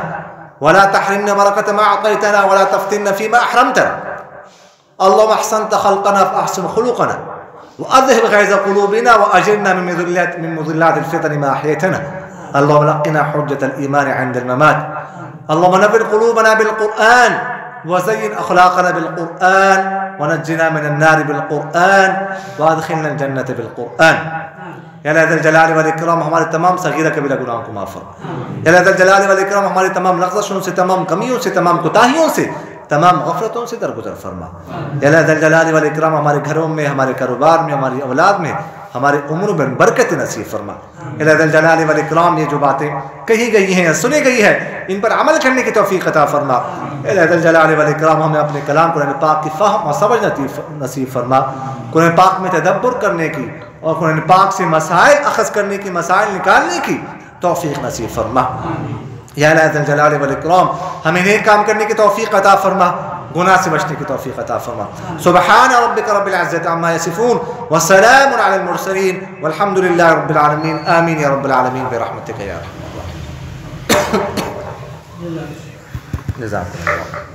ولا تحرمنا بركة ما أعطيتنا ولا تفتنا فيما أحرمتنا. اللهم أحسنت خلقنا فأحسن خلقنا وأذهب غيظ قلوبنا وأجرنا من مضلات الفتن ما أحييتنا. اللهم لقنا حجة الإيمان عند الممات. اللهم نبر قلوبنا بالقرآن وزين أخلاقنا بالقرآن ونجنا من النار بالقرآن وادخلنا الجنة بالقرآن. یا اللہ ذی الجلال والاکرام ہمارے تمام صغیرہ کبیرہ گناہوں کو معاف فرما. یا اللہ ذی الجلال والاکرام ہماری تمام لغزشوں سے، تمام کمیوں سے، تمام کوتاہیوں سے، تمام غفلتوں سے درگزر فرما. یا اللہ ذی الجلال والاکرام ہمارے گھروں میں، ہمارے کاروبار میں، ہماری اولاد میں، ہمارے عمر میں برکت نصیب فرما. یا اللہ ذی الجلال والاکرام یہ جو باتیں کہی گئی ہیں یا سنی گئی ہیں ان پر عمل کرنے کی توفیق عطا فرما. یا اللہ ذی الجلال والاکرام ہمیں اپنے کلام قرآن پاک کی فہم اور سمجھ نصیب فرما. قرآن پاک میں تدبر کرنے کی اور قرآن پاک سے مسائل اخذ کرنے کی، مسائل نکالنے کی توفیق نصیب فرما. یا اللہ ذی الجلال والاکرام ہمیں نیک کام کرنے کی توفیق عطا فرما، گناہ سے بچنے کی توفیق عطا فرما. سبحان ربک رب العزة عما یصفون وسلام علی المرسلین والحمد للہ رب العالمین. آمین یا رب العالمین برحمتک یا ارحم الراحمین. جزاک اللہ.